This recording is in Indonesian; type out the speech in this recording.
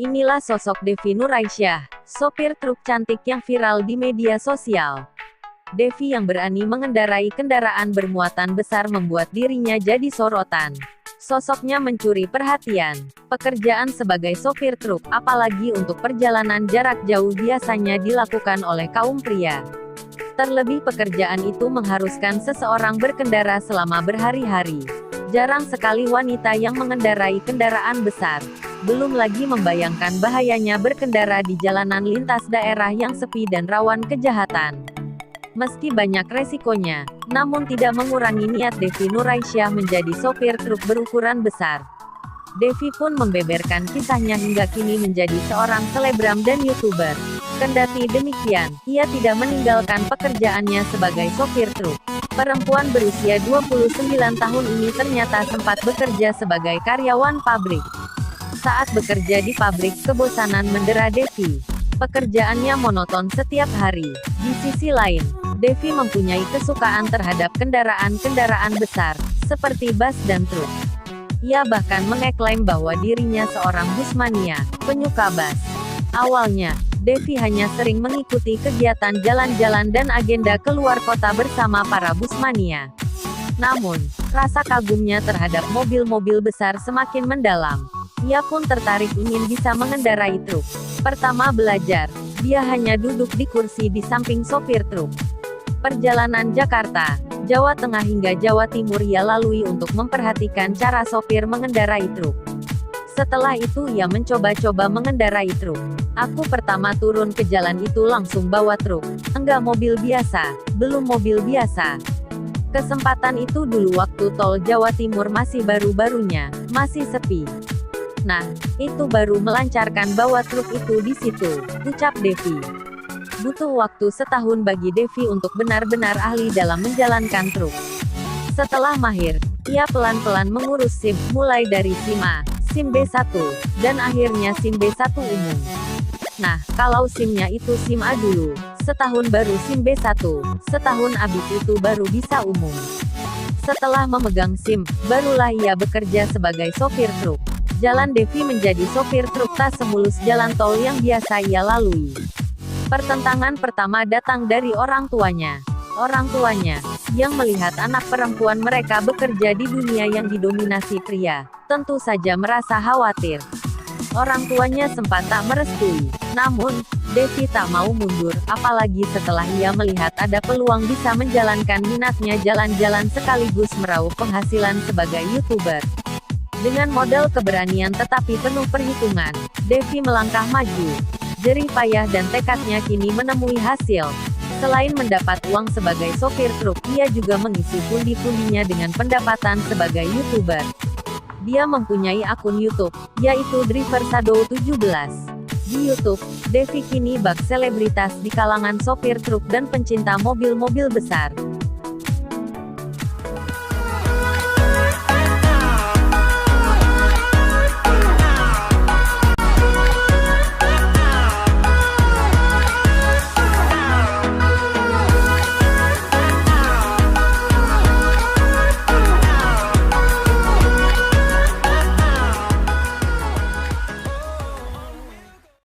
Inilah sosok Devi Nuraisyah, sopir truk cantik yang viral di media sosial. Devi yang berani mengendarai kendaraan bermuatan besar membuat dirinya jadi sorotan. Sosoknya mencuri perhatian. Pekerjaan sebagai sopir truk, apalagi untuk perjalanan jarak jauh biasanya dilakukan oleh kaum pria. Terlebih pekerjaan itu mengharuskan seseorang berkendara selama berhari-hari. Jarang sekali wanita yang mengendarai kendaraan besar. Belum lagi membayangkan bahayanya berkendara di jalanan lintas daerah yang sepi dan rawan kejahatan. Meski banyak resikonya, namun tidak mengurangi niat Devi Nuraisyah menjadi sopir truk berukuran besar. Devi pun membeberkan kisahnya hingga kini menjadi seorang selebgram dan YouTuber. Kendati demikian, ia tidak meninggalkan pekerjaannya sebagai sopir truk. Perempuan berusia 29 tahun ini ternyata sempat bekerja sebagai karyawan pabrik. Saat bekerja di pabrik, kebosanan mendera Devi. Pekerjaannya monoton setiap hari. Di sisi lain, Devi mempunyai kesukaan terhadap kendaraan-kendaraan besar, seperti bus dan truk. Ia bahkan mengeklaim bahwa dirinya seorang busmania, penyuka bus. Awalnya, Devi hanya sering mengikuti kegiatan jalan-jalan dan agenda keluar kota bersama para busmania. Namun, rasa kagumnya terhadap mobil-mobil besar semakin mendalam. Ia pun tertarik ingin bisa mengendarai truk. Pertama belajar, dia hanya duduk di kursi di samping sopir truk. Perjalanan Jakarta, Jawa Tengah hingga Jawa Timur ia lalui untuk memperhatikan cara sopir mengendarai truk. Setelah itu ia mencoba-coba mengendarai truk. Aku pertama turun ke jalan itu langsung bawa truk. Enggak mobil biasa, belum mobil biasa. Kesempatan itu dulu waktu tol Jawa Timur masih baru-barunya, masih sepi. Nah, itu baru melancarkan bawa truk itu di situ, ucap Devi. Butuh waktu setahun bagi Devi untuk benar-benar ahli dalam menjalankan truk. Setelah mahir, ia pelan-pelan mengurus SIM, mulai dari SIM A, SIM B1, dan akhirnya SIM B1 umum. Nah, kalau SIM-nya itu SIM A dulu, setahun baru SIM B1, setahun abis itu baru bisa umum. Setelah memegang SIM, barulah ia bekerja sebagai sopir truk. Jalan Devi menjadi sopir truk tak semulus jalan tol yang biasa ia lalui. Pertentangan pertama datang dari orang tuanya. Orang tuanya, yang melihat anak perempuan mereka bekerja di dunia yang didominasi pria, tentu saja merasa khawatir. Orang tuanya sempat tak merestui. Namun, Devi tak mau mundur, apalagi setelah ia melihat ada peluang bisa menjalankan minatnya jalan-jalan sekaligus meraup penghasilan sebagai YouTuber. Dengan modal keberanian tetapi penuh perhitungan, Devi melangkah maju. Jerih payah dan tekadnya kini menemui hasil. Selain mendapat uang sebagai sopir truk, ia juga mengisi pundi-pundinya dengan pendapatan sebagai YouTuber. Dia mempunyai akun YouTube, yaitu Driver Shadow 17. Di YouTube, Devi kini bak selebritas di kalangan sopir truk dan pencinta mobil-mobil besar.